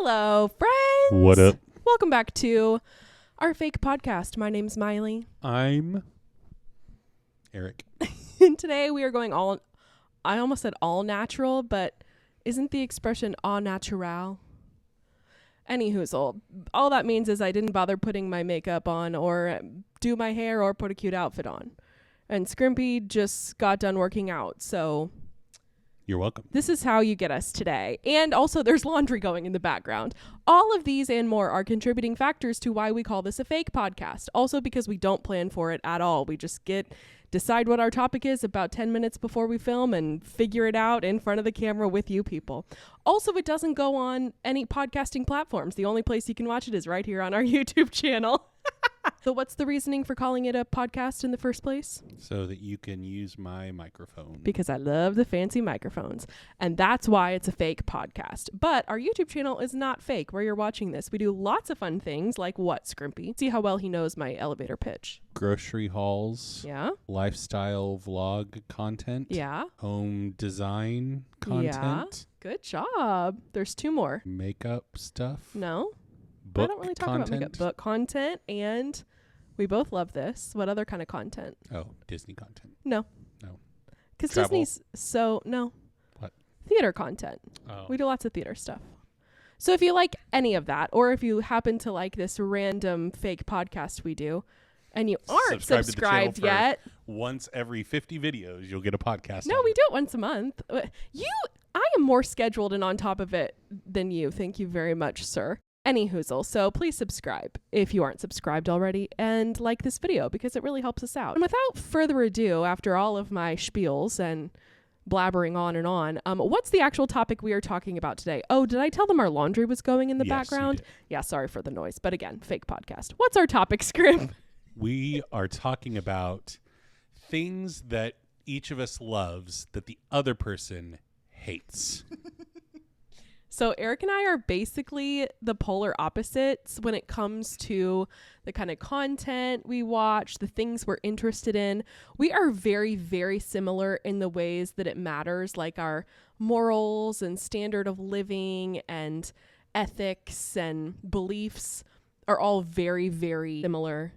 Hello, friends. What up? Welcome back to our fake podcast. My name's Maile. I'm Eric. And today we are going I almost said all natural, but isn't the expression au natural? Anywhoozle, all that means is I didn't bother putting my makeup on or do my hair or put a cute outfit on. And Scrimpy just got done working out, so You're welcome. this is how you get us today. And also there's laundry going in the background. All of these and more are contributing factors to why we call this a fake podcast. Also because we don't plan for it at all. We just decide what our topic is about 10 minutes before we film and figure it out in front of the camera with you people. Also, it doesn't go on any podcasting platforms. The only place you can watch it is right here on our YouTube channel. So what's the reasoning for calling it a podcast in the first place? So that you can use my microphone. Because I love the fancy microphones. And that's why it's a fake podcast. But our YouTube channel is not fake where you're watching this. We do lots of fun things like what, Scrimpy? See how well he knows my elevator pitch. Grocery hauls. Yeah? Lifestyle vlog content. Yeah? Home design content. Yeah? Good job. There's two more. Makeup stuff. No? Book I don't really talk content. about makeup. Book content, and we both love this. What other kind of content? Oh, Disney content. No. No. Because Travel? Disney's no. What? Theater content. Oh. We do lots of theater stuff. So if you like any of that, or if you happen to like this random fake podcast we do, and you aren't Subscribe to the channel subscribed yet, Once every 50 videos, you'll get a podcast. no, on we it. do it once a month. I am more scheduled and on top of it than you. Thank you very much, sir. Anywhoozle, so please subscribe if you aren't subscribed already and like this video because it really helps us out. And without further ado, after all of my spiels and blabbering on and on, what's the actual topic we are talking about today? Oh, did I tell them our laundry was going in the Yes, you background? did. Yeah, sorry for the noise. But again, fake podcast. What's our topic, Scrimp? We are talking about things that each of us loves that the other person hates. So Eric and I are basically the polar opposites when it comes to the kind of content we watch, the things we're interested in. We are very, very similar in the ways that it matters, like our morals and standard of living and ethics and beliefs are all very, very similar.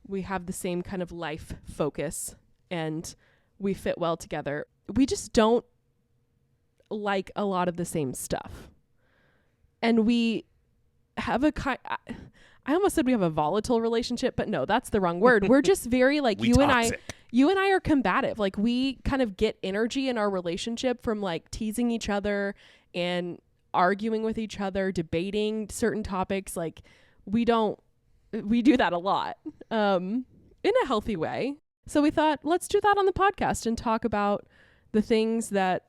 We have the same kind of life focus and we fit well together. We just don't like a lot of the same stuff. And we have I almost said we have a volatile relationship, but no, that's the wrong word. We're just very like you and I are combative. Like we kind of get energy in our relationship from like teasing each other and arguing with each other, debating certain topics. Like we do that a lot in a healthy way. So we thought, let's do that on the podcast and talk about the things that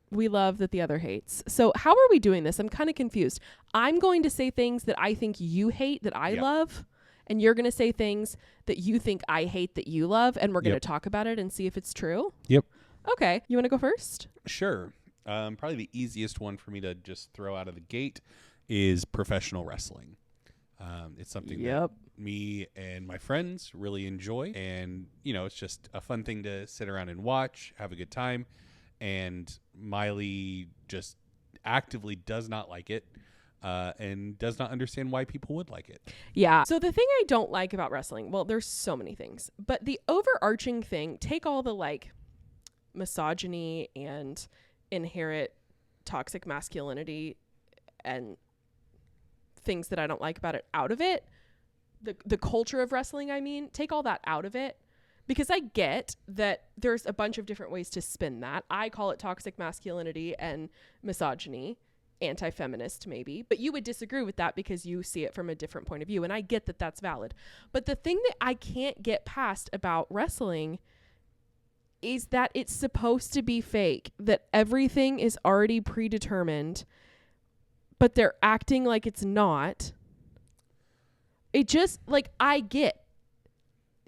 we love that the other hates. So how are we doing this? I'm kind of confused. I'm going to say things that I think you hate that I love, and you're going to say things that you think I hate that you love, and we're going to talk about it and see if it's true. Yep. Okay. You want to go first? Sure. Probably the easiest one for me to just throw out of the gate is professional wrestling. It's something that me and my friends really enjoy, and it's just a fun thing to sit around and watch, have a good time. And Maile just actively does not like it and does not understand why people would like it. Yeah. So the thing I don't like about wrestling, well, there's so many things, but the overarching thing, take all the like misogyny and inherent toxic masculinity and things that I don't like about it out of it. The culture of wrestling, I mean, take all that out of it. Because I get that there's a bunch of different ways to spin that. I call it toxic masculinity and misogyny, anti-feminist maybe. But you would disagree with that because you see it from a different point of view. And I get that that's valid. But the thing that I can't get past about wrestling is that it's supposed to be fake. That everything is already predetermined. But they're acting like it's not. It just, like, I get.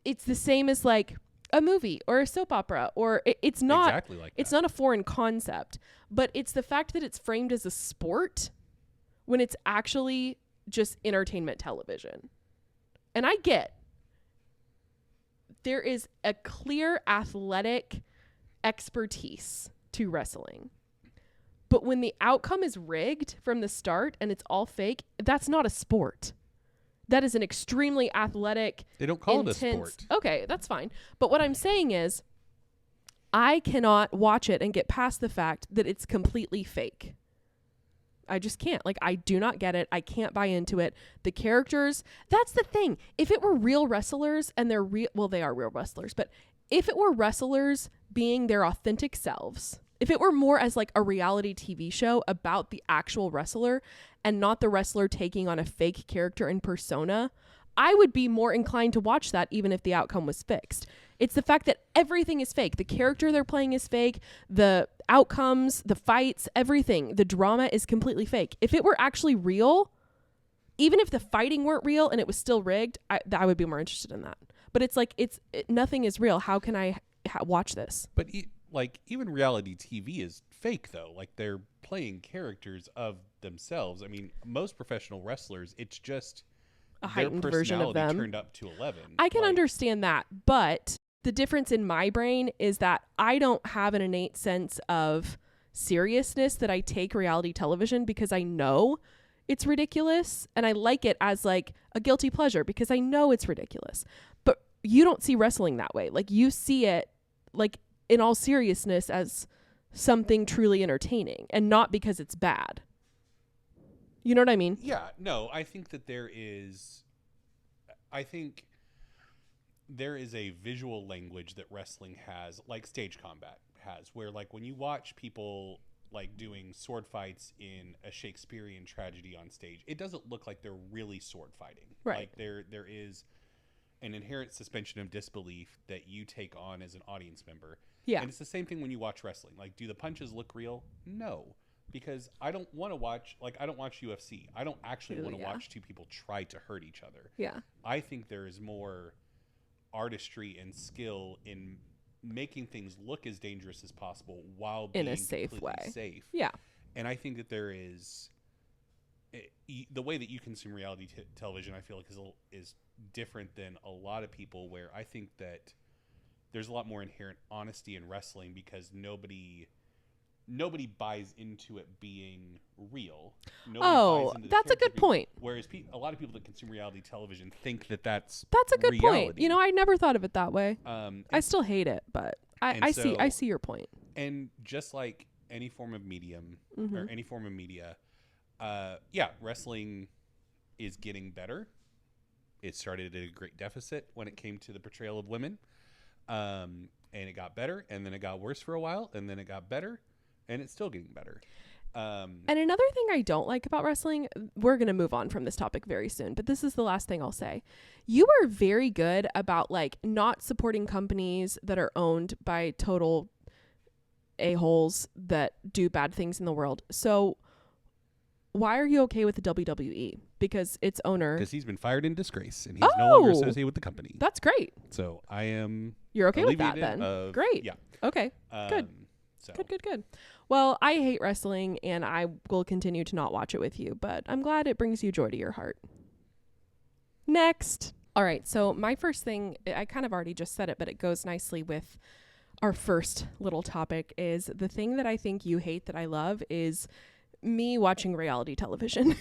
It's the same as like a movie or a soap opera, or it's not exactly like it's that. not a foreign concept, but it's the fact that it's framed as a sport when it's actually just entertainment television. And I get there is a clear athletic expertise to wrestling. But when the outcome is rigged from the start and it's all fake, that's not a sport. That is an extremely athletic. They don't call it a sport. Okay, that's fine. But what I'm saying is, I cannot watch it and get past the fact that it's completely fake. I just can't. Like, I do not get it. I can't buy into it. The characters, that's the thing. If it were real wrestlers and they're real, well, they are real wrestlers, but if it were wrestlers being their authentic selves, if it were more as like a reality TV show about the actual wrestler and not the wrestler taking on a fake character and persona, I would be more inclined to watch that even if the outcome was fixed. It's the fact that everything is fake. The character they're playing is fake. The outcomes, the fights, everything, the drama is completely fake. If it were actually real, even if the fighting weren't real and it was still rigged, I would be more interested in that. But it's like, nothing is real. How can I watch this? But like, even reality TV is fake, though. Like, they're playing characters of themselves. I mean, most professional wrestlers, it's just a heightened version of them turned up to 11. I can understand that, but the difference in my brain is that I don't have an innate sense of seriousness that I take reality television because I know it's ridiculous, and I like it as like a guilty pleasure because I know it's ridiculous. But you don't see wrestling that way. Like, you see it like in all seriousness as something truly entertaining and not because it's bad. You know what I mean? Yeah, no, I think that there is a visual language that wrestling has, like stage combat has, where like when you watch people like doing sword fights in a Shakespearean tragedy on stage, it doesn't look like they're really sword fighting. Right. Like there is an inherent suspension of disbelief that you take on as an audience member. Yeah. And it's the same thing when you watch wrestling. Like, do the punches look real? No. Because I don't want to watch, like, I don't watch UFC. I don't actually want to watch two people try to hurt each other. Yeah. I think there is more artistry and skill in making things look as dangerous as possible while being in a safe way. Safe. Yeah. And I think that there is the way that you consume reality television, I feel like is different than a lot of people, where I think that there's a lot more inherent honesty in wrestling because nobody buys into it being real. That's a good point. Whereas a lot of people that consume reality television think that that's a good reality. point. You know, I never thought of it that way. I still hate it, but I see your point. And just like any form of medium or any form of media, wrestling is getting better. It started at a great deficit when it came to the portrayal of women. And it got better, and then it got worse for a while, and then it got better, and it's still getting better. And another thing I don't like about wrestling, we're going to move on from this topic very soon, but this is the last thing I'll say. You are very good about like not supporting companies that are owned by total a-holes that do bad things in the world. So why are you okay with the WWE? Because its owner... Because he's been fired in disgrace, and he's no longer associated with the company. That's great. So I am... You're okay with that then? Great. Yeah. Okay. Good. Good. Well, I hate wrestling, and I will continue to not watch it with you, but I'm glad it brings you joy to your heart. Next. All right. So my first thing, I kind of already just said it, but it goes nicely with our first little topic, is the thing that I think you hate that I love is me watching reality television.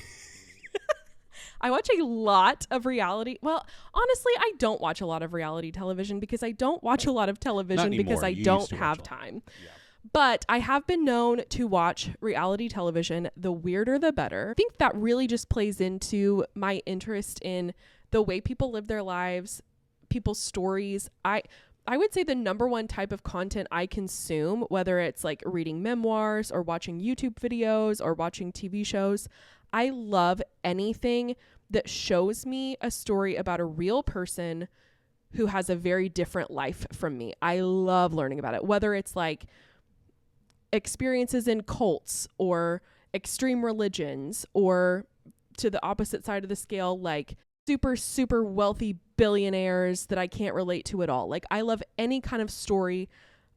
I watch a lot of reality. Well, honestly, I don't watch a lot of reality television because I don't watch a lot of television because I don't have time. Yeah. But I have been known to watch reality television. The weirder, the better. I think that really just plays into my interest in the way people live their lives, people's stories. I would say the number one type of content I consume, whether it's like reading memoirs or watching YouTube videos or watching TV shows, I love anything that shows me a story about a real person who has a very different life from me. I love learning about it, whether it's like experiences in cults or extreme religions, or to the opposite side of the scale, like super, super wealthy billionaires that I can't relate to at all. Like, I love any kind of story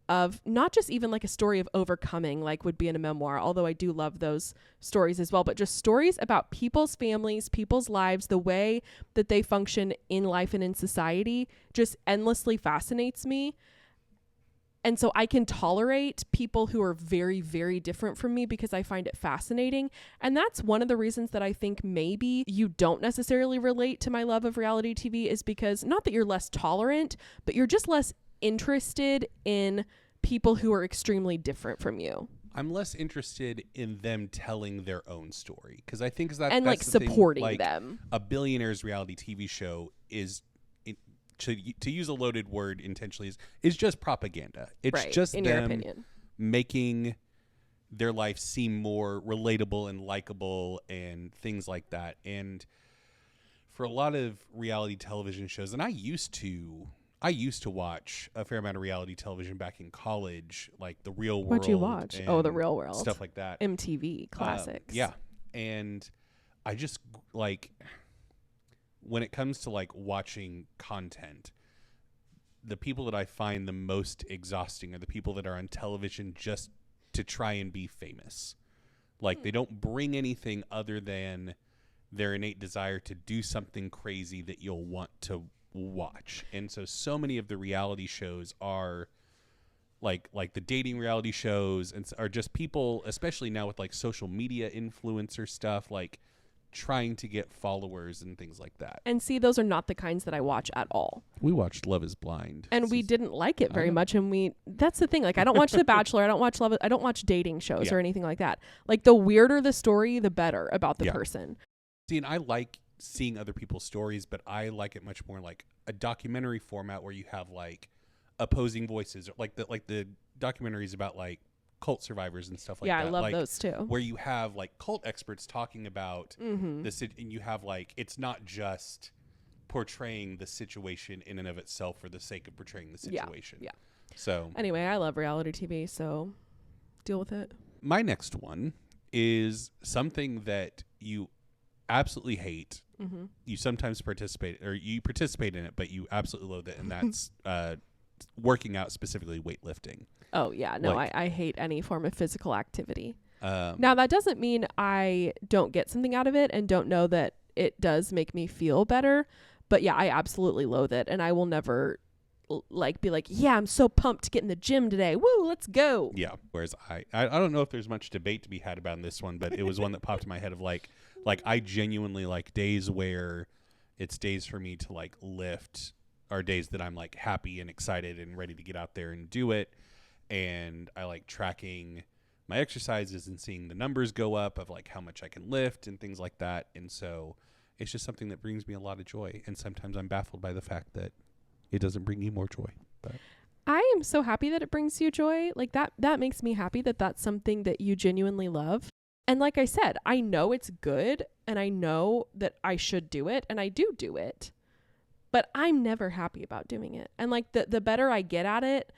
of not just even like a story of overcoming, like would be in a memoir, although I do love those stories as well, but just stories about people's families, people's lives, the way that they function in life and in society just endlessly fascinates me. And so I can tolerate people who are very, very different from me because I find it fascinating. And that's one of the reasons that I think maybe you don't necessarily relate to my love of reality TV, is because not that you're less tolerant, but you're just less interested in people who are extremely different from you. I'm less interested in them telling their own story, because I think that's and like the supporting thing. Like, them. A billionaire's reality TV show is, to use a loaded word intentionally, is just propaganda. It's right, just in them your opinion, making their life seem more relatable and likable and things like that. And for a lot of reality television shows, and I used to watch a fair amount of reality television back in college, like The Real World. What'd you watch? Oh, The Real World. Stuff like that. MTV classics. Yeah. And I just, like, when it comes to, like, watching content, the people that I find the most exhausting are the people that are on television just to try and be famous. Like, they don't bring anything other than their innate desire to do something crazy that you'll want to watch. And so many of the reality shows are like the dating reality shows, and are just people, especially now with like social media influencer stuff, like trying to get followers and things like that. And see, those are not the kinds that I watch at all. We watched Love is Blind, and we didn't like it very much. And that's the thing. Like, I don't watch The Bachelor. I don't watch I don't watch dating shows or anything like that. Like, the weirder the story, the better about the person. See, and I like seeing other people's stories, but I like it much more like a documentary format where you have like opposing voices, or like the documentaries about like cult survivors and stuff like that. Yeah, I love like, those too. Where you have like cult experts talking about this, and you have like, it's not just portraying the situation in and of itself for the sake of portraying the situation. Yeah. So anyway, I love reality TV, so deal with it. My next one is something that you absolutely hate. You sometimes participate in it, but you absolutely loathe it, and that's working out, specifically weightlifting. Oh yeah, no, like, I hate any form of physical activity. Now that doesn't mean I don't get something out of it and don't know that it does make me feel better, but yeah, I absolutely loathe it, and I will never be like, yeah, I'm so pumped to get in the gym today. Woo, let's go. Yeah. Whereas I don't know if there's much debate to be had about this one, but it was one that popped in my head of like I genuinely like days where it's days for me to like lift, are days that I'm like happy and excited and ready to get out there and do it. And I like tracking my exercises and seeing the numbers go up of like how much I can lift and things like that. And so it's just something that brings me a lot of joy. And sometimes I'm baffled by the fact that it doesn't bring you more joy. But I am so happy that it brings you joy. Like that makes me happy that that's something that you genuinely love. And like I said, I know it's good, and I know that I should do it, and I do it, but I'm never happy about doing it. And like the better I get at it,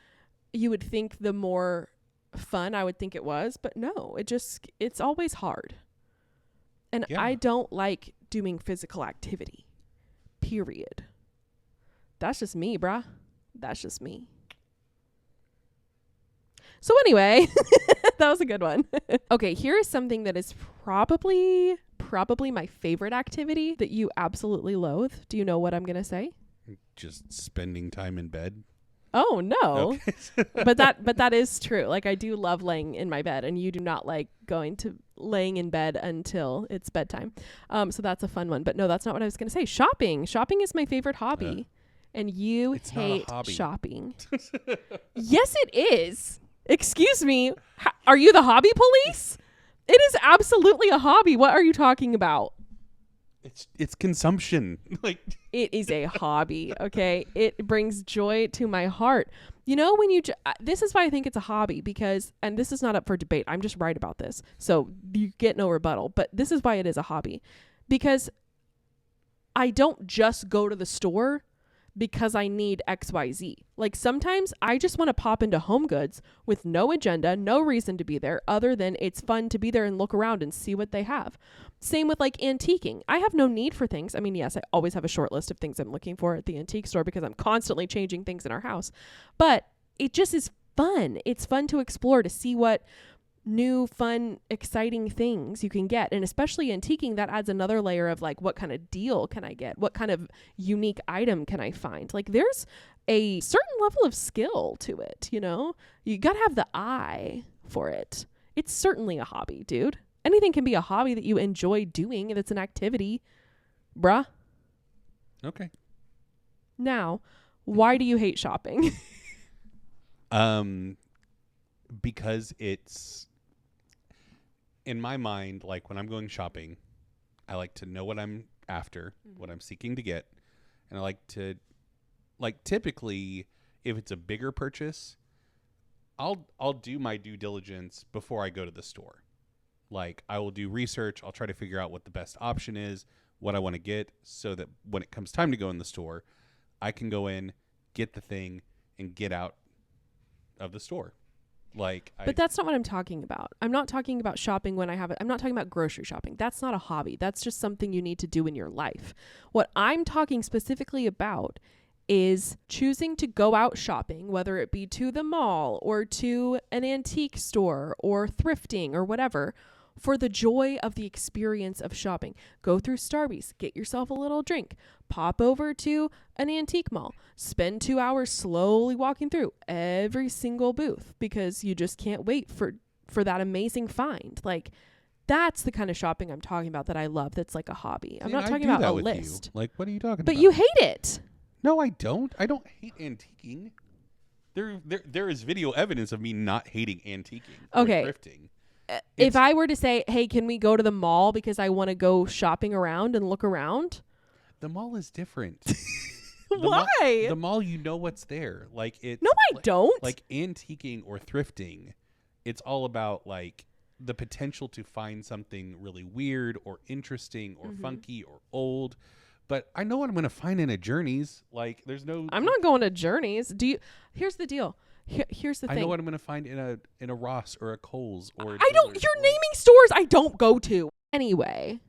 you would think the more fun I would think it was, but no, it's always hard. And I don't like doing physical activity, period. That's just me, bruh. That's just me. So anyway, that was a good one. Okay, here is something that is probably my favorite activity that you absolutely loathe. Do you know what I'm going to say? Just spending time in bed. Oh, no. Okay. but that is true. Like, I do love laying in my bed, and you do not like laying in bed until it's bedtime. So that's a fun one. But no, that's not what I was going to say. Shopping. Shopping is my favorite hobby. And you hate shopping. Yes, it is. Excuse me. Are you the hobby police? It is absolutely a hobby. What are you talking about? It's consumption. Like, it is a hobby. Okay. It brings joy to my heart. You know, when you, this is why I think it's a hobby, because, and this is not up for debate. I'm just right about this. So you get no rebuttal, but this is why it is a hobby, because I don't just go to the store because I need XYZ. Like, sometimes I just want to pop into Home Goods with no agenda, no reason to be there other than it's fun to be there and look around and see what they have. Same with like antiquing. I have no need for things. I mean, yes, I always have a short list of things I'm looking for at the antique store because I'm constantly changing things in our house, but it just is fun. It's fun to explore, to see what new, fun, exciting things you can get. And especially antiquing, that adds another layer of like, what kind of deal can I get? What kind of unique item can I find? Like there's a certain level of skill to it, you know? You got to have the eye for it. It's certainly a hobby, dude. Anything can be a hobby that you enjoy doing if it's an activity, bruh. Okay. Now, why do you hate shopping? Because it's, in my mind, like when I'm going shopping, I like to know what I'm after, what I'm seeking to get. And I like to, like typically, if it's a bigger purchase, I'll do my due diligence before I go to the store. Like I will do research. I'll try to figure out what the best option is, what I want to get, so that when it comes time to go in the store, I can go in, get the thing, and get out of the store. But that's not what I'm talking about. I'm not talking about shopping when I have it. I'm not talking about grocery shopping. That's not a hobby. That's just something you need to do in your life. What I'm talking specifically about is choosing to go out shopping, whether it be to the mall or to an antique store or thrifting or whatever, for the joy of the experience of shopping. Go through Starbucks, get yourself a little drink, pop over to an antique mall, spend 2 hours slowly walking through every single booth because you just can't wait for that amazing find. Like that's the kind of shopping I'm talking about that I love. That's like a hobby. I'm not talking about a list. You. Like, what are you talking about? But you hate it. No, I don't. I don't hate antiquing. There is video evidence of me not hating antiquing or thrifting. If I were to say, hey, can we go to the mall because I want to go shopping around and look around? The mall is different. Why? The mall, you know what's there. Like it's No, I don't. Like antiquing or thrifting, it's all about like the potential to find something really weird or interesting or funky or old. But I know what I'm going to find in a Journeys. Like there's no I'm not going to Journeys. Here's the deal. Here's the thing. I know what I'm going to find in a Ross or a Kohl's or you're naming stores I don't go to. Anyway,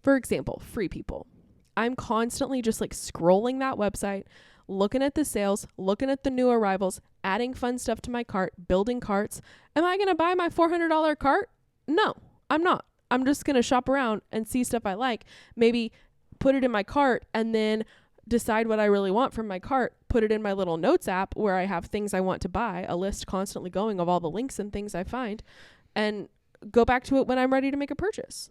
for example, Free People. I'm constantly just like scrolling that website, looking at the sales, looking at the new arrivals, adding fun stuff to my cart, building carts. Am I going to buy my $400 cart? No, I'm not. I'm just going to shop around and see stuff I like, maybe put it in my cart and then decide what I really want from my cart, put it in my little notes app where I have things I want to buy, a list constantly going of all the links and things I find, and go back to it when I'm ready to make a purchase.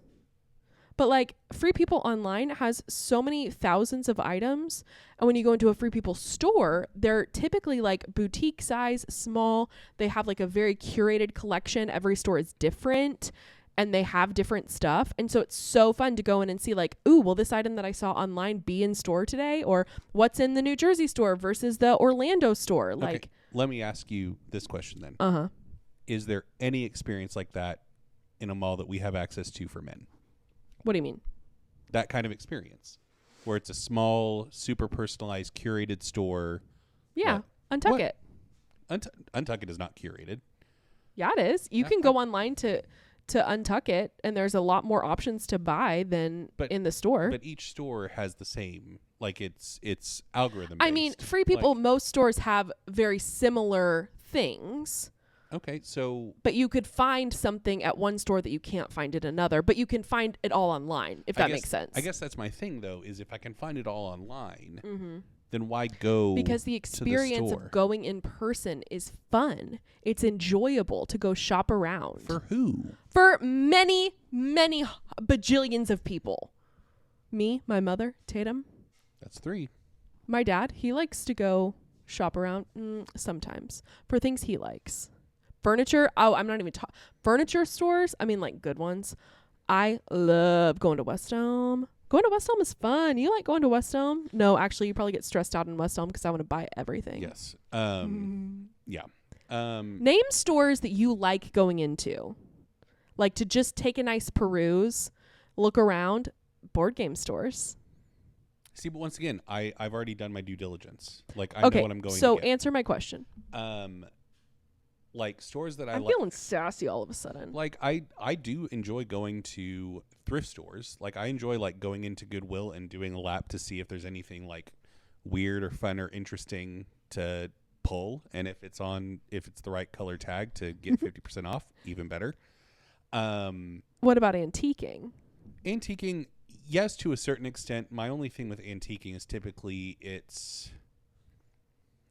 But like Free People online has so many thousands of items. And when you go into a Free People store, they're typically like boutique size, small. They have like a very curated collection. Every store is different and they have different stuff. And so it's so fun to go in and see like, ooh, will this item that I saw online be in store today? Or what's in the New Jersey store versus the Orlando store? Okay. Like, let me ask you this question then. Uh-huh. Is there any experience like that in a mall that we have access to for men? What do you mean? That kind of experience where it's a small, super personalized, curated store. Yeah. Untuck It. Untuck It is not curated. Yeah, it is. You can go online to Untuck It, and there's a lot more options to buy than in the store. But each store has the same, like it's algorithm based. I mean, Free People, most stores have very similar things. Okay, so... But you could find something at one store that you can't find at another, but you can find it all online, if that makes sense. I guess that's my thing, though, is if I can find it all online, then why go Because the experience of going in person is fun. It's enjoyable to go shop around. For who? For many, many bajillions of people. Me, my mother, Tatum. That's 3. My dad, he likes to go shop around sometimes for things he likes. Furniture, I'm not even talking. Furniture stores, I mean like good ones. I love going to West Elm. Going to West Elm is fun. You like going to West Elm? No, actually, you probably get stressed out in West Elm because I want to buy everything. Yes. Yeah. Name stores that you like going into. Like to just take a nice peruse, look around. Board game stores. See, but once again, I've already done my due diligence. Like I know what I'm going to get. So answer my question. Like stores that I'm feeling sassy all of a sudden. Like I do enjoy going to thrift stores. Like I enjoy like going into Goodwill and doing a lap to see if there's anything like weird or fun or interesting to pull, and if it's the right color tag to get 50% off, even better. What about antiquing? Antiquing, yes, to a certain extent. My only thing with antiquing is typically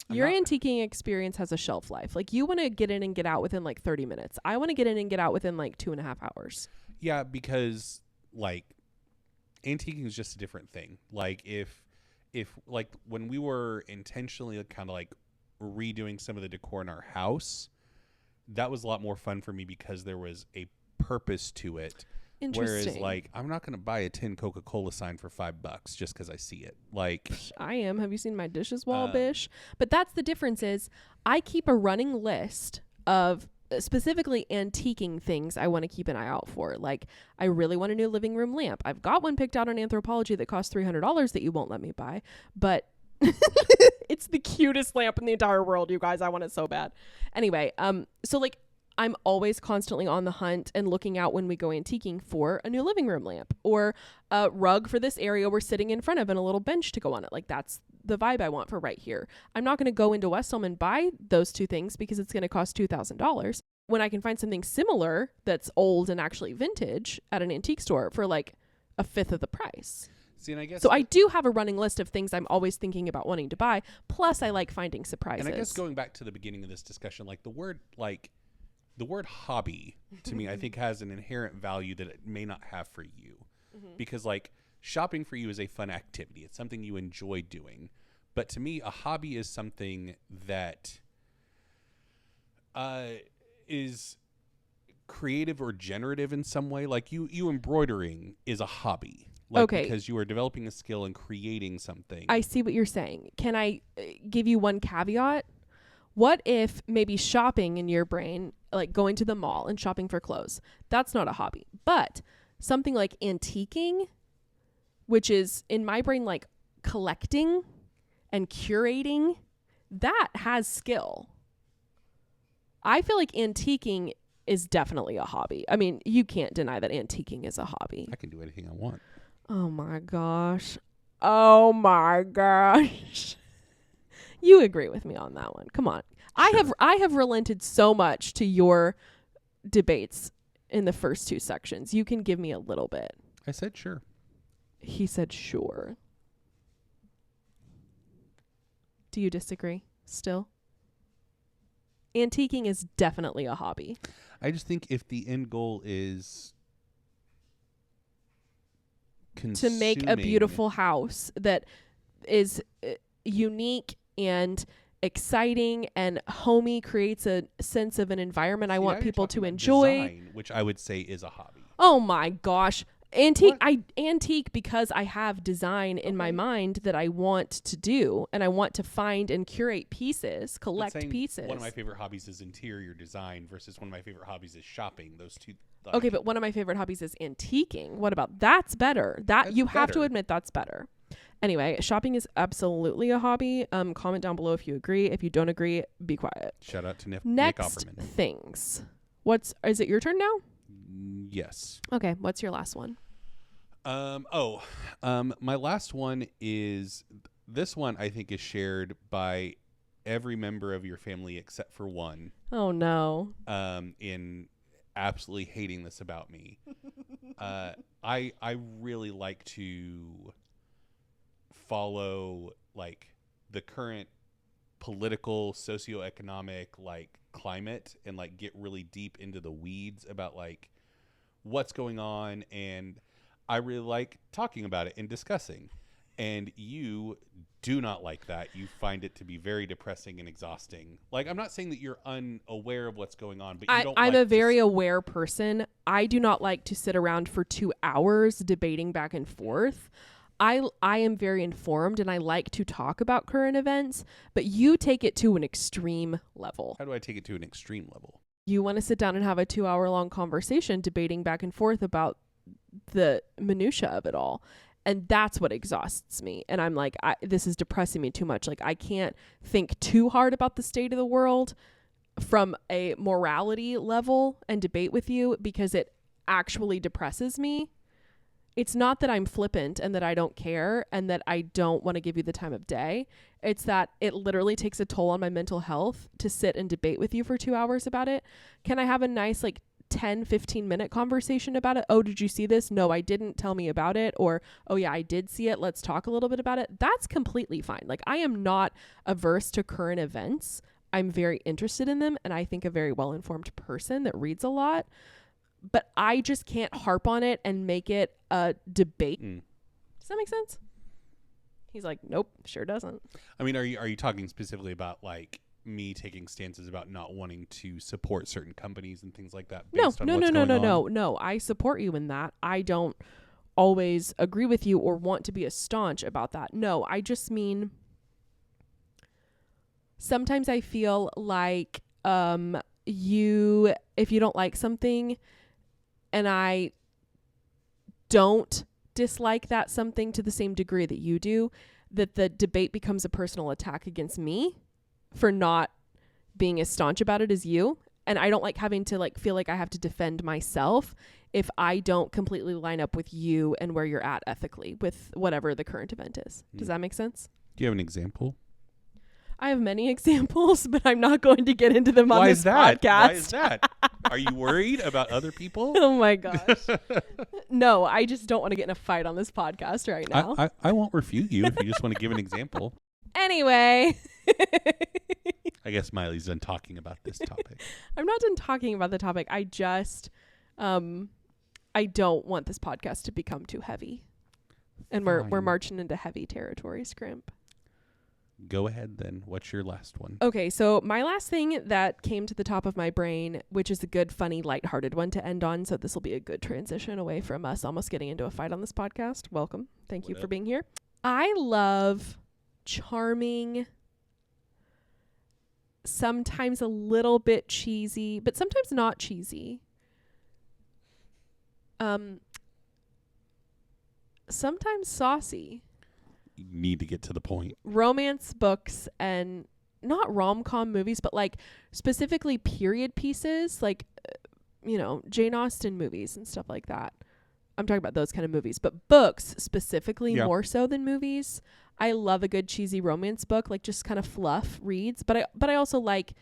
your antiquing experience has a shelf life. Like, you want to get in and get out within like 30 minutes. I want to get in and get out within like 2.5 hours. Yeah, because like antiquing is just a different thing. Like if like when we were intentionally kind of like redoing some of the decor in our house, that was a lot more fun for me because there was a purpose to it. Whereas, like, I'm not going to buy a tin Coca-Cola sign for $5 just because I see it. Like, I am. Have you seen my dishes wall, bish? But that's the difference is I keep a running list of specifically antiquing things I want to keep an eye out for. Like, I really want a new living room lamp. I've got one picked out on Anthropology that costs $300 that you won't let me buy. But it's the cutest lamp in the entire world, you guys. I want it so bad. Anyway, so like, I'm always constantly on the hunt and looking out when we go antiquing for a new living room lamp or a rug for this area we're sitting in front of and a little bench to go on it. Like, that's the vibe I want for right here. I'm not going to go into West Elm and buy those two things because it's going to cost $2,000 when I can find something similar that's old and actually vintage at an antique store for like a fifth of the price. See, and I guess so I do have a running list of things I'm always thinking about wanting to buy. Plus, I like finding surprises. And I guess going back to the beginning of this discussion, like the word hobby to me, I think has an inherent value that it may not have for you. Because like shopping for you is a fun activity. It's something you enjoy doing. But to me, a hobby is something that is creative or generative in some way. Like you embroidering is a hobby. Like, okay. Because you are developing a skill and creating something. I see what you're saying. Can I give you one caveat? What if maybe shopping in your brain, like going to the mall and shopping for clothes, that's not a hobby. But something like antiquing, which is in my brain like collecting and curating, that has skill. I feel like antiquing is definitely a hobby. I mean, you can't deny that antiquing is a hobby. I can do anything I want. Oh my gosh. Oh my gosh. You agree with me on that one. Come on. Sure. I have relented so much to your debates in the first two sections. You can give me a little bit. I said sure. He said sure. Do you disagree still? Antiquing is definitely a hobby. I just think if the end goal is to make a beautiful house that is unique and exciting and homey, creates a sense of an environment I want people to enjoy, design, which I would say is a hobby. Oh my gosh. Antique because I have design in my mind that I want to do, and I want to find and curate pieces, collect pieces. One of my favorite hobbies is interior design versus one of my favorite hobbies is shopping. Those two. Okay, but one of my favorite hobbies is antiquing. What about that's better? That's you have to admit that's better. Anyway, shopping is absolutely a hobby. Comment down below if you agree. If you don't agree, be quiet. Shout out to Nick Next Offerman. things. Is it your turn now? Yes. Okay, what's your last one? My last one is this one I think is shared by every member of your family except for one. Oh no. In absolutely hating this about me. I really like to follow like the current political, socioeconomic like climate and like get really deep into the weeds about like what's going on, and I really like talking about it and discussing. And you do not like that. You find it to be very depressing and exhausting. Like, I'm not saying that you're unaware of what's going on, but I'm a very aware person. I do not like to sit around for 2 hours debating back and forth. I am very informed and I like to talk about current events, but you take it to an extreme level. How do I take it to an extreme level? You want to sit down and have a 2-hour-long conversation debating back and forth about the minutia of it all. And that's what exhausts me. And I'm like, this is depressing me too much. Like, I can't think too hard about the state of the world from a morality level and debate with you because it actually depresses me. it's not that I'm flippant and that I don't care and that I don't want to give you the time of day. It's that it literally takes a toll on my mental health to sit and debate with you for 2 hours about it. Can I have a nice 10, 15 minute conversation about it? Oh, did you see this? No, I didn't. Tell me about it. Or, oh yeah, I did see it. Let's talk a little bit about it. That's completely fine. I am not averse to current events. I'm very interested in them. And I think a very well-informed person that reads a lot, but I just can't harp on it and make it a debate. Does that make sense? He's like, nope, sure doesn't. I mean, are you talking specifically about me taking stances about not wanting to support certain companies and things like that? No. I support you in that. I don't always agree with you or want to be a staunch about that. No, I just mean sometimes I feel like if you don't like something and I don't dislike that something to the same degree that you do, that the debate becomes a personal attack against me for not being as staunch about it as you. And I don't like having to feel like I have to defend myself if I don't completely line up with you and where you're at ethically with whatever the current event is. Does that make sense? Do you have an example? I have many examples, but I'm not going to get into them on this podcast. Why is that? Are you worried about other people? Oh my gosh. No, I just don't want to get in a fight on this podcast right now. I won't refute you if you just want to give an example. Anyway. I guess Miley's done talking about this topic. I'm not done talking about the topic. I just, I don't want this podcast to become too heavy. And we're marching into heavy territory, Scrimp. Go ahead then. What's your last one? Okay, so my last thing that came to the top of my brain, which is a good, funny, lighthearted one to end on, so this will be a good transition away from us almost getting into a fight on this podcast. Welcome. Thank you for being here. I love charming, sometimes a little bit cheesy, but sometimes not cheesy. Sometimes saucy. You need to get to the point. Romance books and not rom-com movies, but specifically period pieces, Jane Austen movies and stuff like that. I'm talking about those kind of movies, but books specifically more so than movies. I love a good cheesy romance book, just kind of fluff reads, but I also like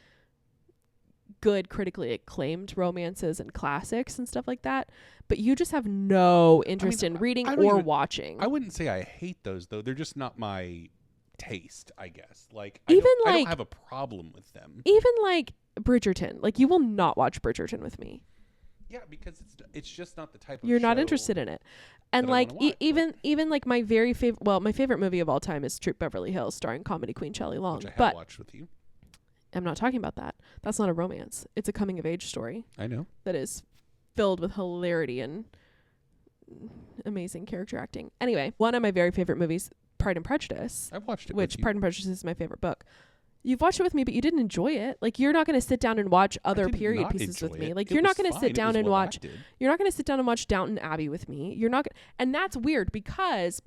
good critically acclaimed romances and classics and stuff like that. But you just have no interest in reading or watching. I wouldn't say I hate those though. They're just not my taste, I guess. I don't have a problem with them. Even Bridgerton. You will not watch Bridgerton with me. Yeah, because it's just not the type of You're not interested in it. And even my very favorite, my favorite movie of all time is Troop Beverly Hills, starring comedy queen Shelley Long. Which I have watched with you. I'm not talking about that. That's not a romance. It's a coming of age story. I know. That is filled with hilarity and amazing character acting. Anyway, one of my very favorite movies, Pride and Prejudice. I've watched it with you. Pride and Prejudice is my favorite book. You've watched it with me, but you didn't enjoy it. You're not going to sit down and watch other period pieces with me. You're not going to sit down and watch. You're not going to sit down and watch Downton Abbey with me. You're not. And that's weird because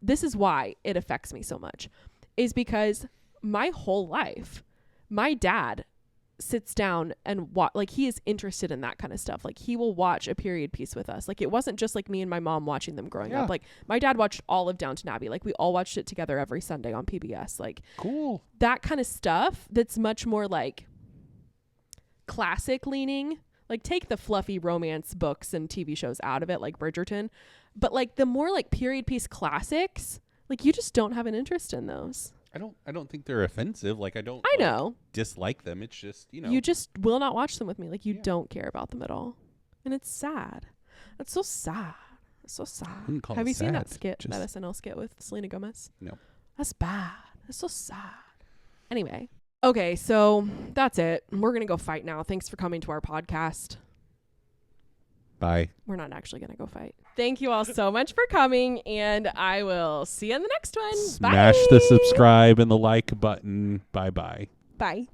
this is why it affects me so much. Is because my whole life, my dad sits down and he is interested in that kind of stuff. He will watch a period piece with us. It wasn't just me and my mom watching them growing up. My dad watched all of Downton Abbey. We all watched it together every Sunday on PBS. Cool. That kind of stuff that's much more classic leaning. Take the fluffy romance books and TV shows out of it, like Bridgerton. But the more period piece classics, you just don't have an interest in those. I don't think they're offensive. I know. Dislike them. It's just, You just will not watch them with me. You don't care about them at all. And it's sad. That's so sad. It's so sad. Have you seen that skit, that SNL skit with Selena Gomez? No. That's bad. It's so sad. Anyway. Okay, so that's it. We're going to go fight now. Thanks for coming to our podcast. Bye. We're not actually going to go fight. Thank you all so much for coming, and I will see you in the next one. Smash the subscribe and the like button. Bye-bye. Bye.